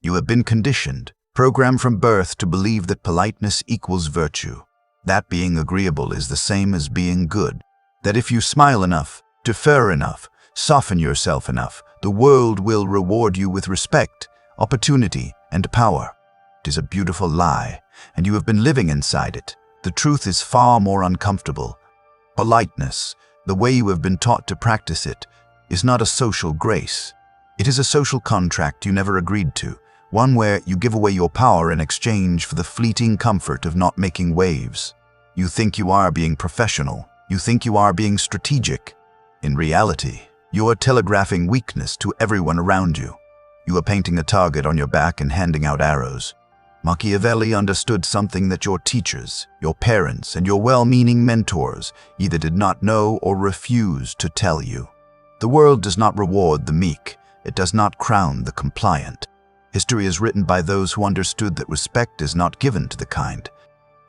You have been conditioned, programmed from birth to believe that politeness equals virtue, that being agreeable is the same as being good, that if you smile enough, defer enough, soften yourself enough, the world will reward you with respect, opportunity, and power. It is a beautiful lie, and you have been living inside it. The truth is far more uncomfortable. Politeness, the way you have been taught to practice it, is not a social grace. It is a social contract you never agreed to, one where you give away your power in exchange for the fleeting comfort of not making waves. You think you are being professional. You think you are being strategic. In reality, you are telegraphing weakness to everyone around you. You are painting a target on your back and handing out arrows. Machiavelli understood something that your teachers, your parents, and your well-meaning mentors either did not know or refused to tell you. The world does not reward the meek. It does not crown the compliant. History is written by those who understood that respect is not given to the kind.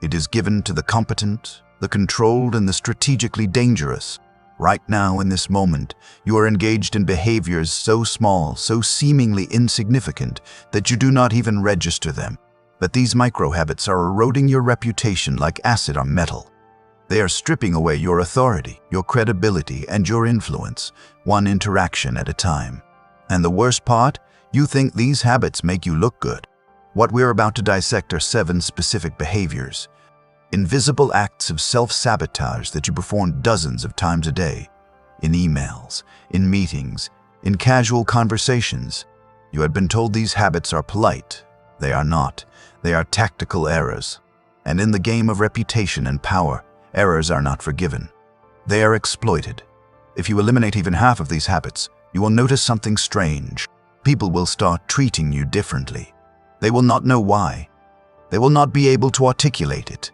It is given to the competent, the controlled, and the strategically dangerous. Right now, in this moment, you are engaged in behaviors so small, so seemingly insignificant, that you do not even register them. But these micro-habits are eroding your reputation like acid on metal. They are stripping away your authority, your credibility, and your influence, one interaction at a time. And the worst part, you think these habits make you look good. What we're about to dissect are 7 specific behaviors. Invisible acts of self-sabotage that you perform dozens of times a day. In emails, in meetings, in casual conversations. You had been told these habits are polite. They are not. They are tactical errors. And in the game of reputation and power, errors are not forgiven. They are exploited. If you eliminate even half of these habits, you will notice something strange. People will start treating you differently. They will not know why. They will not be able to articulate it.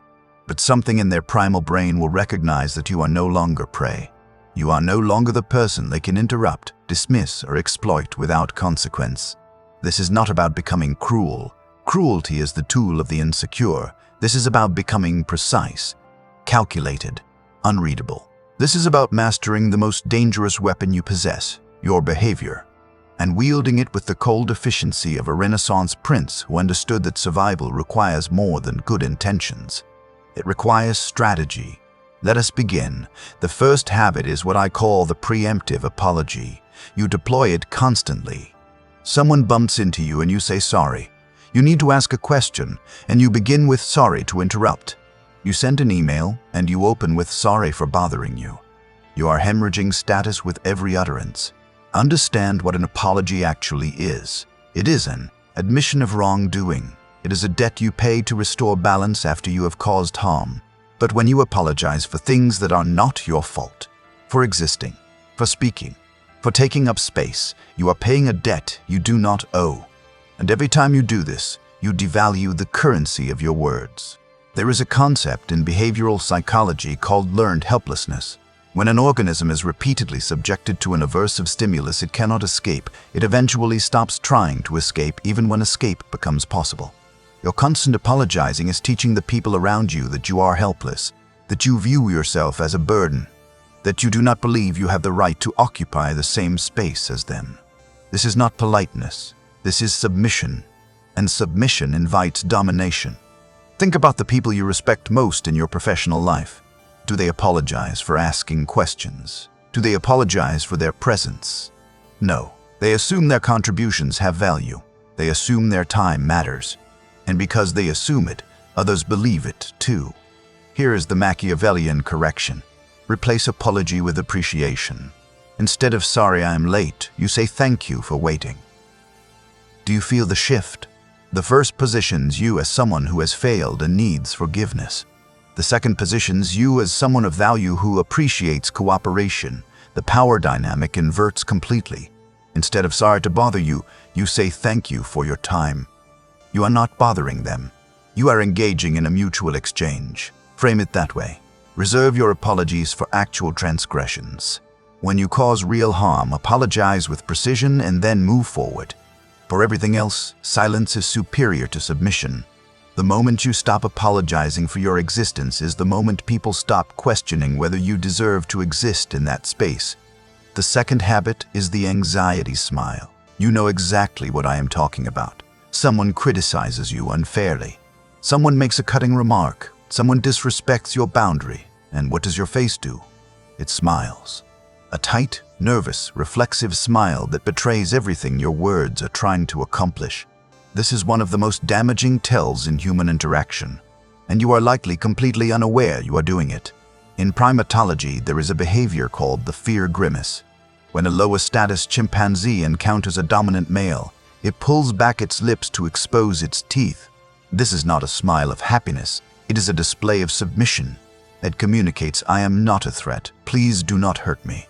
But something in their primal brain will recognize that you are no longer prey. You are no longer the person they can interrupt, dismiss, or exploit without consequence. This is not about becoming cruel. Cruelty is the tool of the insecure. This is about becoming precise, calculated, unreadable. This is about mastering the most dangerous weapon you possess, your behavior, and wielding it with the cold efficiency of a Renaissance prince who understood that survival requires more than good intentions. It requires strategy. Let us begin. The first habit is what I call the preemptive apology. You deploy it constantly. Someone bumps into you and you say sorry. You need to ask a question, and you begin with sorry to interrupt. You send an email, and you open with sorry for bothering you. You are hemorrhaging status with every utterance. Understand what an apology actually is. It is an admission of wrongdoing. It is a debt you pay to restore balance after you have caused harm. But when you apologize for things that are not your fault, for existing, for speaking, for taking up space, you are paying a debt you do not owe. And every time you do this, you devalue the currency of your words. There is a concept in behavioral psychology called learned helplessness. When an organism is repeatedly subjected to an aversive stimulus it cannot escape, it eventually stops trying to escape even when escape becomes possible. Your constant apologizing is teaching the people around you that you are helpless, that you view yourself as a burden, that you do not believe you have the right to occupy the same space as them. This is not politeness. This is submission, and submission invites domination. Think about the people you respect most in your professional life. Do they apologize for asking questions? Do they apologize for their presence? No. They assume their contributions have value. They assume their time matters. And because they assume it, others believe it too. Here is the Machiavellian correction. Replace apology with appreciation. Instead of sorry I'm late, you say thank you for waiting. Do you feel the shift? The first positions you as someone who has failed and needs forgiveness. The second positions you as someone of value who appreciates cooperation. The power dynamic inverts completely. Instead of sorry to bother you, you say thank you for your time. You are not bothering them. You are engaging in a mutual exchange. Frame it that way. Reserve your apologies for actual transgressions. When you cause real harm, apologize with precision and then move forward. For everything else, silence is superior to submission. The moment you stop apologizing for your existence is the moment people stop questioning whether you deserve to exist in that space. The second habit is the anxiety smile. You know exactly what I am talking about. Someone criticizes you unfairly. Someone makes a cutting remark. Someone disrespects your boundary. And what does your face do? It smiles. A tight, nervous, reflexive smile that betrays everything your words are trying to accomplish. This is one of the most damaging tells in human interaction, and you are likely completely unaware you are doing it. In primatology, there is a behavior called the fear grimace. When a lowest status chimpanzee encounters a dominant male, it pulls back its lips to expose its teeth. This is not a smile of happiness. It is a display of submission. It communicates, "I am not a threat. Please do not hurt me."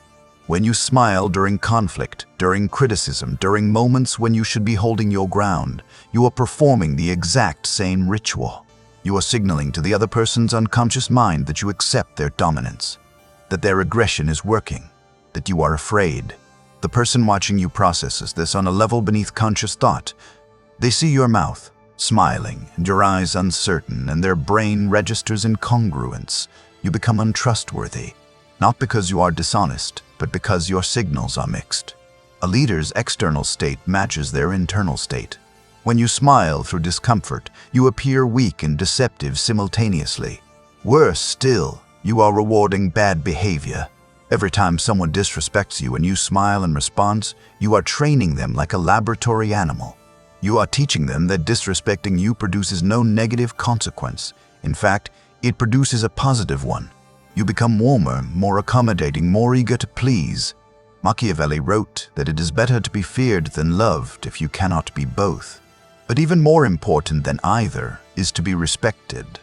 When you smile during conflict, during criticism, during moments when you should be holding your ground, you are performing the exact same ritual. You are signaling to the other person's unconscious mind that you accept their dominance, that their aggression is working, that you are afraid. The person watching you processes this on a level beneath conscious thought. They see your mouth smiling and your eyes uncertain, and their brain registers incongruence. You become untrustworthy, not because you are dishonest, but because your signals are mixed. A leader's external state matches their internal state. When you smile through discomfort, you appear weak and deceptive simultaneously. Worse still, you are rewarding bad behavior. Every time someone disrespects you and you smile in response, you are training them like a laboratory animal. You are teaching them that disrespecting you produces no negative consequence. In fact, it produces a positive one. You become warmer, more accommodating, more eager to please. Machiavelli wrote that it is better to be feared than loved if you cannot be both. But even more important than either is to be respected.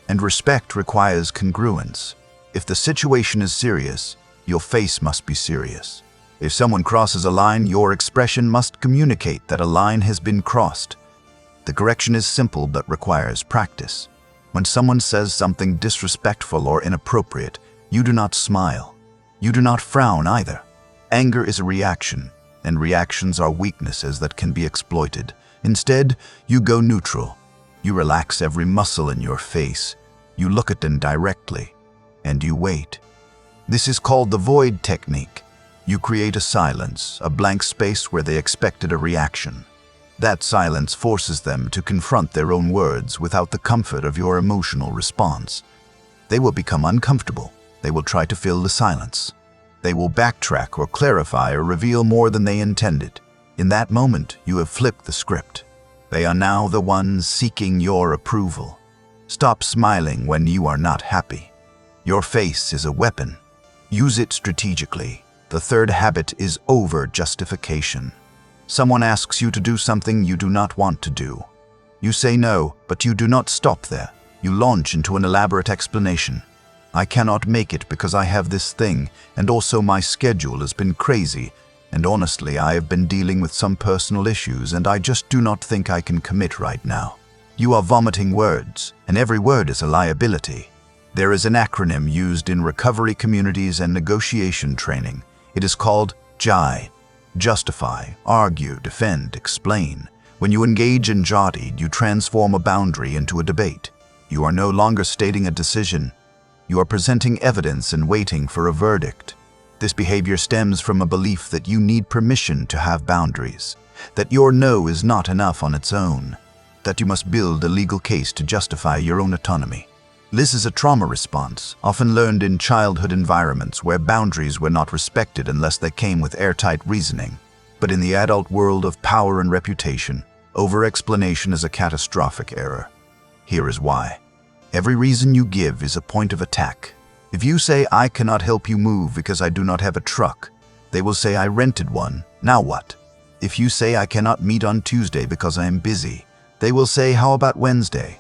And respect requires congruence. If the situation is serious, your face must be serious. If someone crosses a line, your expression must communicate that a line has been crossed. The correction is simple but requires practice. When someone says something disrespectful or inappropriate, you do not smile. You do not frown either. Anger is a reaction, and reactions are weaknesses that can be exploited. Instead, you go neutral. You relax every muscle in your face. You look at them directly, and you wait. This is called the void technique. You create a silence, a blank space where they expected a reaction. That silence forces them to confront their own words without the comfort of your emotional response. They will become uncomfortable. They will try to fill the silence. They will backtrack or clarify or reveal more than they intended. In that moment, you have flipped the script. They are now the ones seeking your approval. Stop smiling when you are not happy. Your face is a weapon. Use it strategically. The third habit is over-justification. Someone asks you to do something you do not want to do. You say no, but you do not stop there. You launch into an elaborate explanation. I cannot make it because I have this thing, and also my schedule has been crazy, and honestly, I have been dealing with some personal issues, and I just do not think I can commit right now. You are vomiting words, and every word is a liability. There is an acronym used in recovery communities and negotiation training. It is called JI. Justify, argue, defend, explain. When you engage in JI, you transform a boundary into a debate. You are no longer stating a decision. You are presenting evidence and waiting for a verdict. This behavior stems from a belief that you need permission to have boundaries, that your no is not enough on its own, that you must build a legal case to justify your own autonomy. This is a trauma response, often learned in childhood environments where boundaries were not respected unless they came with airtight reasoning. But in the adult world of power and reputation, over-explanation is a catastrophic error. Here is why. Every reason you give is a point of attack. If you say, "I cannot help you move because I do not have a truck," they will say, "I rented one. Now what?" If you say, "I cannot meet on Tuesday because I am busy," they will say, "How about Wednesday?"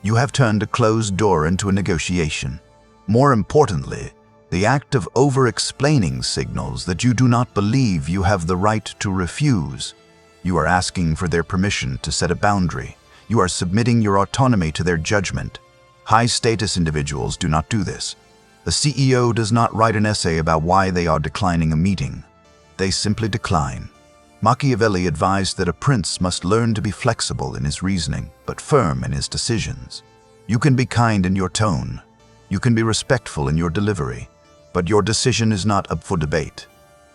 You have turned a closed door into a negotiation. More importantly, the act of over-explaining signals that you do not believe you have the right to refuse. You are asking for their permission to set a boundary. You are submitting your autonomy to their judgment. High-status individuals do not do this. The CEO does not write an essay about why they are declining a meeting. They simply decline. Machiavelli advised that a prince must learn to be flexible in his reasoning, but firm in his decisions. You can be kind in your tone. You can be respectful in your delivery, but your decision is not up for debate.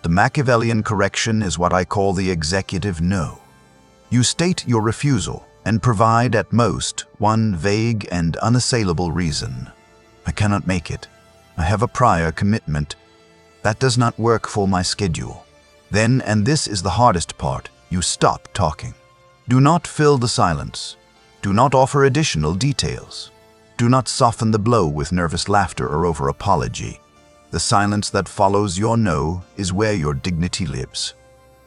The Machiavellian correction is what I call the executive no. You state your refusal and provide at most one vague and unassailable reason. I cannot make it. I have a prior commitment. That does not work for my schedule. Then, and this is the hardest part, you stop talking. Do not fill the silence. Do not offer additional details. Do not soften the blow with nervous laughter or over-apology. The silence that follows your no is where your dignity lives.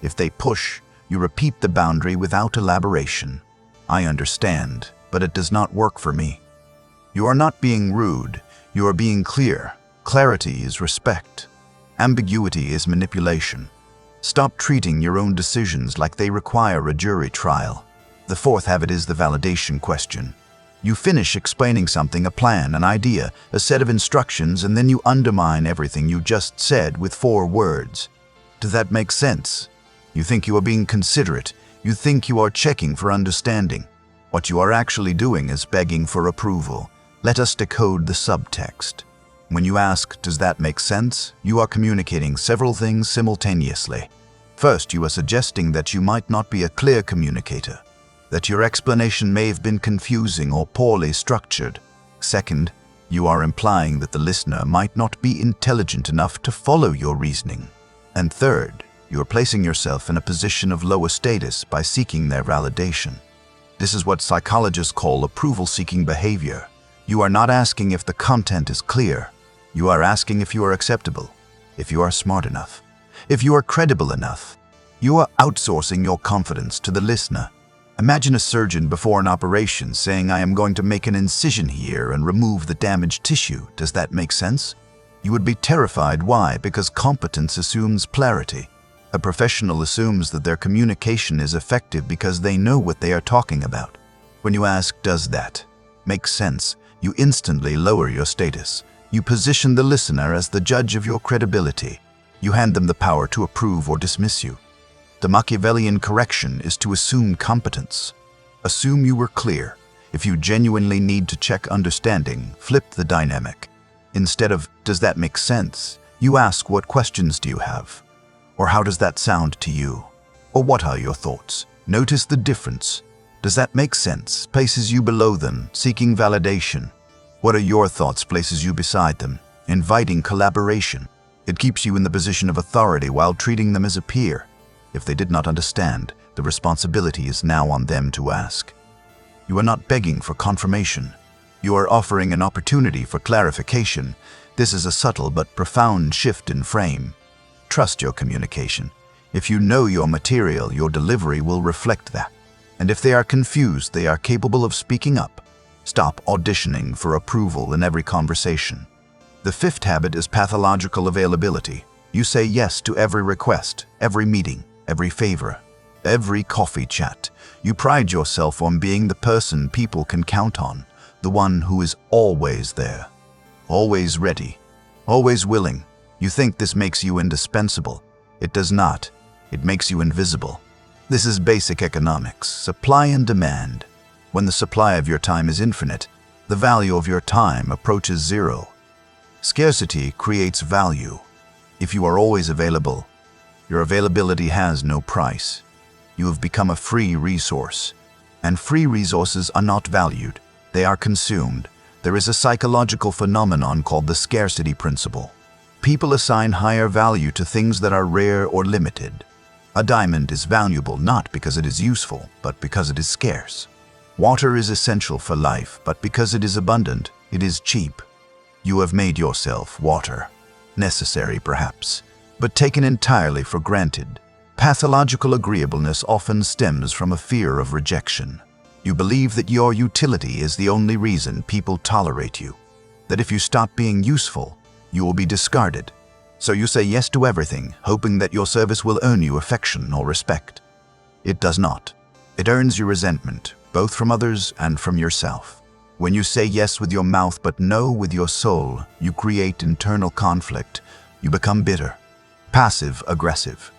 If they push, you repeat the boundary without elaboration. I understand, but it does not work for me. You are not being rude. You are being clear. Clarity is respect. Ambiguity is manipulation. Stop treating your own decisions like they require a jury trial. The fourth habit is the validation question. You finish explaining something, a plan, an idea, a set of instructions, and then you undermine everything you just said with 4 words. Does that make sense? You think you are being considerate. You think you are checking for understanding. What you are actually doing is begging for approval. Let us decode the subtext. When you ask, does that make sense? You are communicating several things simultaneously. First, you are suggesting that you might not be a clear communicator, that your explanation may have been confusing or poorly structured. Second, you are implying that the listener might not be intelligent enough to follow your reasoning. And third, you are placing yourself in a position of lower status by seeking their validation. This is what psychologists call approval-seeking behavior. You are not asking if the content is clear. You are asking if you are acceptable, if you are smart enough, if you are credible enough. You are outsourcing your confidence to the listener. Imagine a surgeon before an operation saying, I am going to make an incision here and remove the damaged tissue. Does that make sense? You would be terrified. Why? Because competence assumes clarity. A professional assumes that their communication is effective because they know what they are talking about. When you ask, does that make sense? You instantly lower your status. You position the listener as the judge of your credibility. You hand them the power to approve or dismiss you. The Machiavellian correction is to assume competence. Assume you were clear. If you genuinely need to check understanding, flip the dynamic. Instead of, does that make sense? You ask, what questions do you have? Or how does that sound to you? Or what are your thoughts? Notice the difference. Does that make sense? Places you below them, seeking validation. What are your thoughts? Places you beside them, inviting collaboration. It keeps you in the position of authority while treating them as a peer. If they did not understand, the responsibility is now on them to ask. You are not begging for confirmation. You are offering an opportunity for clarification. This is a subtle but profound shift in frame. Trust your communication. If you know your material, your delivery will reflect that. And if they are confused, they are capable of speaking up. Stop auditioning for approval in every conversation. The fifth habit is pathological availability. You say yes to every request, every meeting, every favor, every coffee chat. You pride yourself on being the person people can count on, the one who is always there, always ready, always willing. You think this makes you indispensable. It does not. It makes you invisible. This is basic economics, supply and demand. When the supply of your time is infinite, the value of your time approaches zero. Scarcity creates value. If you are always available, your availability has no price. You have become a free resource. And free resources are not valued. They are consumed. There is a psychological phenomenon called the scarcity principle. People assign higher value to things that are rare or limited. A diamond is valuable not because it is useful, but because it is scarce. Water is essential for life, but because it is abundant, it is cheap. You have made yourself water. Necessary, perhaps, but taken entirely for granted. Pathological agreeableness often stems from a fear of rejection. You believe that your utility is the only reason people tolerate you, that if you stop being useful, you will be discarded. So you say yes to everything, hoping that your service will earn you affection or respect. It does not. It earns you resentment, both from others and from yourself. When you say yes with your mouth but no with your soul, you create internal conflict. You become bitter, passive-aggressive.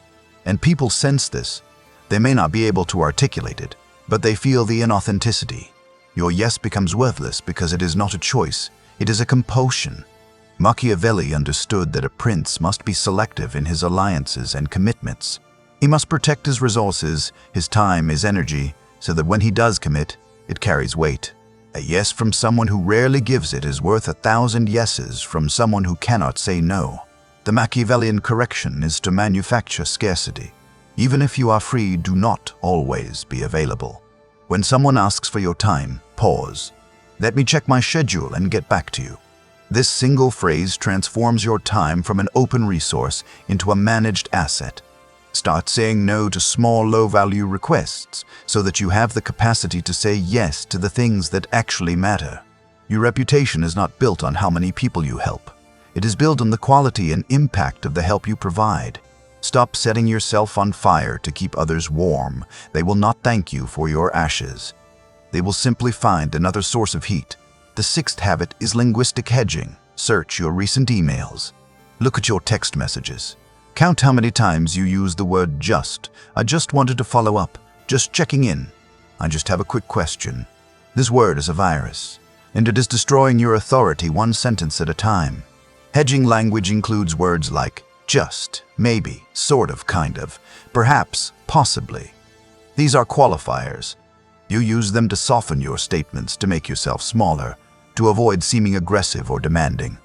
And people sense this. They may not be able to articulate it, but they feel the inauthenticity. Your yes becomes worthless because it is not a choice, it is a compulsion. Machiavelli understood that a prince must be selective in his alliances and commitments. He must protect his resources, his time, his energy, so that when he does commit, it carries weight. A yes from someone who rarely gives it is worth 1,000 yeses from someone who cannot say no. The Machiavellian correction is to manufacture scarcity. Even if you are free, do not always be available. When someone asks for your time, pause. Let me check my schedule and get back to you. This single phrase transforms your time from an open resource into a managed asset. Start saying no to small, low-value requests so that you have the capacity to say yes to the things that actually matter. Your reputation is not built on how many people you help. It is built on the quality and impact of the help you provide. Stop setting yourself on fire to keep others warm. They will not thank you for your ashes. They will simply find another source of heat. The sixth habit is linguistic hedging. Search your recent emails. Look at your text messages. Count how many times you use the word just. I just wanted to follow up. Just checking in. I just have a quick question. This word is a virus, and it is destroying your authority one sentence at a time. Hedging language includes words like just, maybe, sort of, kind of, perhaps, possibly. These are qualifiers. You use them to soften your statements, to make yourself smaller, to avoid seeming aggressive or demanding.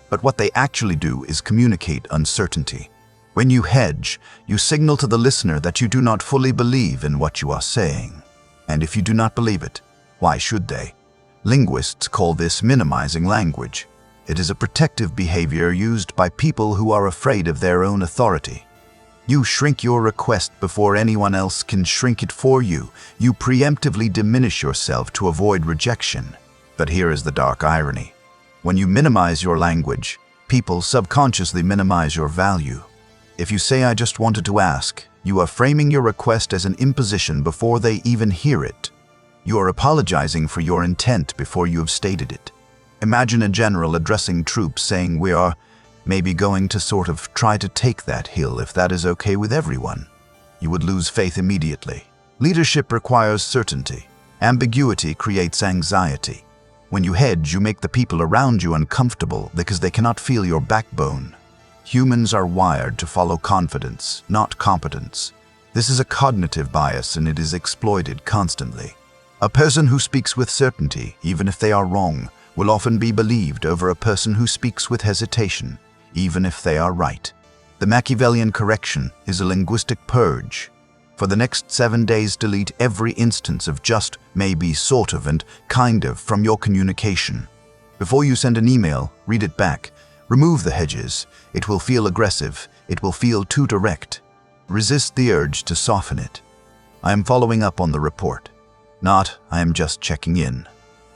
But what they actually do is communicate uncertainty. When you hedge, you signal to the listener that you do not fully believe in what you are saying. And if you do not believe it, why should they? Linguists call this minimizing language. It is a protective behavior used by people who are afraid of their own authority. You shrink your request before anyone else can shrink it for you. You preemptively diminish yourself to avoid rejection. But here is the dark irony. When you minimize your language, people subconsciously minimize your value. If you say, "I just wanted to ask," you are framing your request as an imposition before they even hear it. You are apologizing for your intent before you have stated it. Imagine a general addressing troops saying, "We are maybe going to sort of try to take that hill if that is okay with everyone." You would lose faith immediately. Leadership requires certainty. Ambiguity creates anxiety. When you hedge, you make the people around you uncomfortable because they cannot feel your backbone. Humans are wired to follow confidence, not competence. This is a cognitive bias and it is exploited constantly. A person who speaks with certainty, even if they are wrong, will often be believed over a person who speaks with hesitation, even if they are right. The Machiavellian correction is a linguistic purge. For the next 7 days, delete every instance of just, maybe, sort of, and kind of from your communication. Before you send an email, read it back. Remove the hedges. It will feel aggressive. It will feel too direct. Resist the urge to soften it. I am following up on the report. Not, I am just checking in.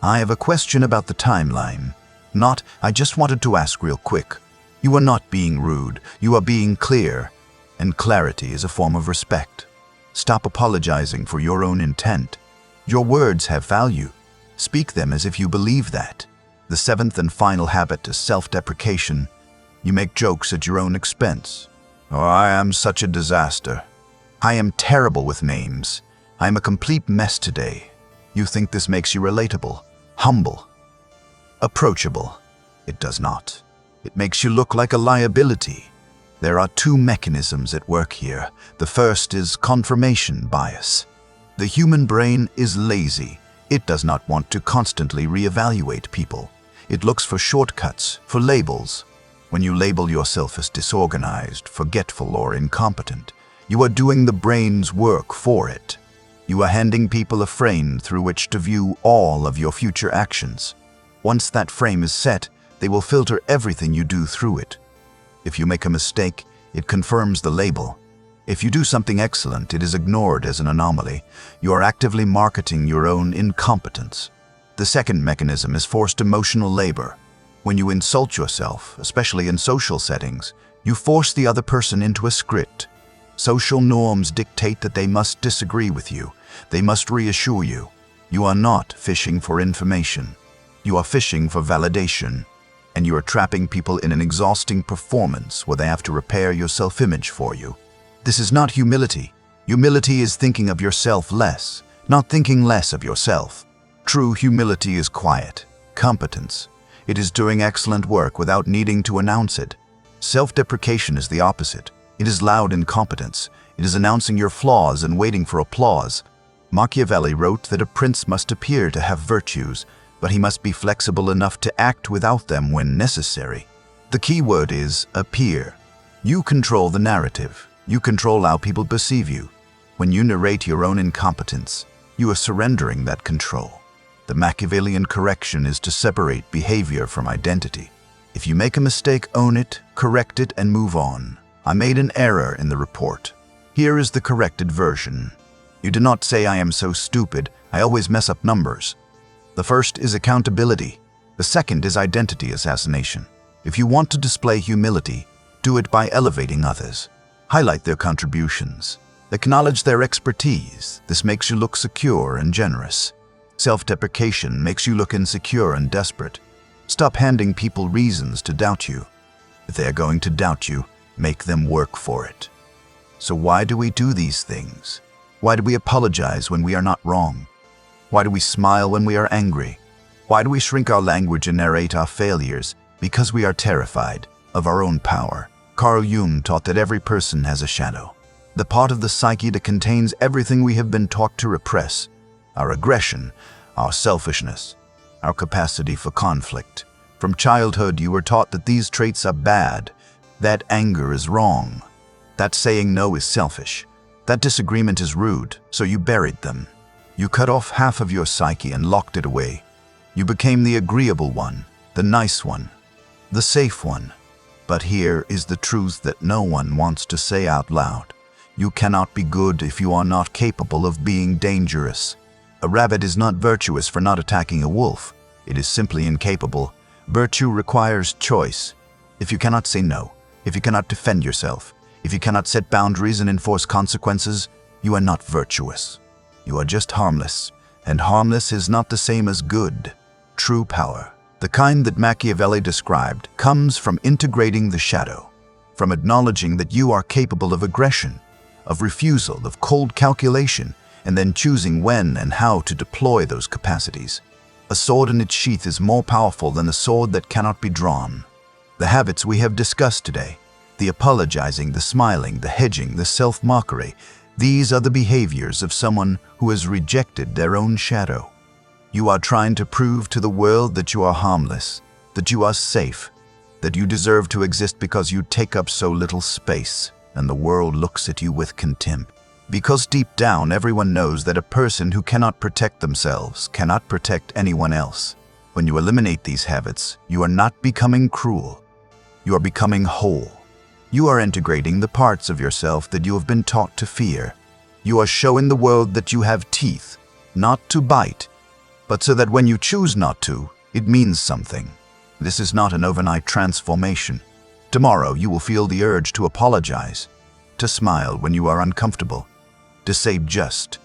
I have a question about the timeline. Not, I just wanted to ask real quick. You are not being rude. You are being clear. And clarity is a form of respect. Stop apologizing for your own intent. Your words have value. Speak them as if you believe that. The seventh and final habit is self-deprecation. You make jokes at your own expense. "Oh, I am such a disaster. I am terrible with names. I am a complete mess today." You think this makes you relatable, humble, approachable. It does not. It makes you look like a liability. There are two mechanisms at work here. The first is confirmation bias. The human brain is lazy. It does not want to constantly reevaluate people. It looks for shortcuts, for labels. When you label yourself as disorganized, forgetful, or incompetent, you are doing the brain's work for it. You are handing people a frame through which to view all of your future actions. Once that frame is set, they will filter everything you do through it. If you make a mistake, it confirms the label. If you do something excellent, it is ignored as an anomaly. You are actively marketing your own incompetence. The second mechanism is forced emotional labor. When you insult yourself, especially in social settings, you force the other person into a script. Social norms dictate that they must disagree with you. They must reassure you. You are not fishing for information. You are fishing for validation. And you are trapping people in an exhausting performance where they have to repair your self-image for you. This is not humility. Humility is thinking of yourself less, not thinking less of yourself. True humility is quiet, competence. It is doing excellent work without needing to announce it. Self-deprecation is the opposite. It is loud incompetence. It is announcing your flaws and waiting for applause. Machiavelli wrote that a prince must appear to have virtues, but he must be flexible enough to act without them when necessary. The key word is appear. You control the narrative. You control how people perceive you. When you narrate your own incompetence, you are surrendering that control. The Machiavellian correction is to separate behavior from identity. If you make a mistake, own it, correct it, and move on. I made an error in the report. Here is the corrected version. You do not say, I am so stupid, I always mess up numbers. The first is accountability. The second is identity assassination. If you want to display humility, do it by elevating others. Highlight their contributions. Acknowledge their expertise. This makes you look secure and generous. Self-deprecation makes you look insecure and desperate. Stop handing people reasons to doubt you. If they are going to doubt you, make them work for it. So why do we do these things? Why do we apologize when we are not wrong? Why do we smile when we are angry? Why do we shrink our language and narrate our failures? Because we are terrified of our own power. Carl Jung taught that every person has a shadow, the part of the psyche that contains everything we have been taught to repress: our aggression, our selfishness, our capacity for conflict. From childhood, you were taught that these traits are bad, that anger is wrong, that saying no is selfish, that disagreement is rude, so you buried them. You cut off half of your psyche and locked it away. You became the agreeable one, the nice one, the safe one. But here is the truth that no one wants to say out loud. You cannot be good if you are not capable of being dangerous. A rabbit is not virtuous for not attacking a wolf. It is simply incapable. Virtue requires choice. If you cannot say no, if you cannot defend yourself, if you cannot set boundaries and enforce consequences, you are not virtuous. You are just harmless, and harmless is not the same as good. True power, the kind that Machiavelli described, comes from integrating the shadow, from acknowledging that you are capable of aggression, of refusal, of cold calculation, and then choosing when and how to deploy those capacities. A sword in its sheath is more powerful than a sword that cannot be drawn. The habits we have discussed today, the apologizing, the smiling, the hedging, the self-mockery, these are the behaviors of someone who has rejected their own shadow. You are trying to prove to the world that you are harmless, that you are safe, that you deserve to exist because you take up so little space, and the world looks at you with contempt. Because deep down, everyone knows that a person who cannot protect themselves cannot protect anyone else. When you eliminate these habits, you are not becoming cruel. You are becoming whole. You are integrating the parts of yourself that you have been taught to fear. You are showing the world that you have teeth, not to bite, but so that when you choose not to, it means something. This is not an overnight transformation. Tomorrow you will feel the urge to apologize, to smile when you are uncomfortable, to say just,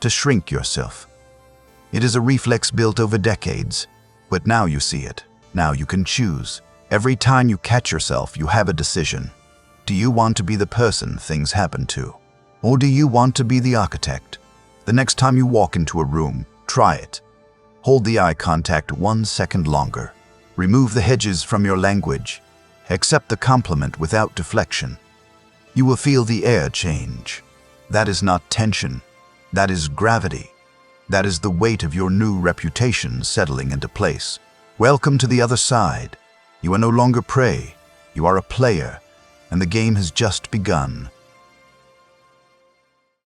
to shrink yourself. It is a reflex built over decades, but now you see it. Now you can choose. Every time you catch yourself, you have a decision. Do you want to be the person things happen to? Or do you want to be the architect? The next time you walk into a room, try it. Hold the eye contact 1 second longer. Remove the hedges from your language. Accept the compliment without deflection. You will feel the air change. That is not tension. That is gravity. That is the weight of your new reputation settling into place. Welcome to the other side. You are no longer prey. You are a player, and the game has just begun.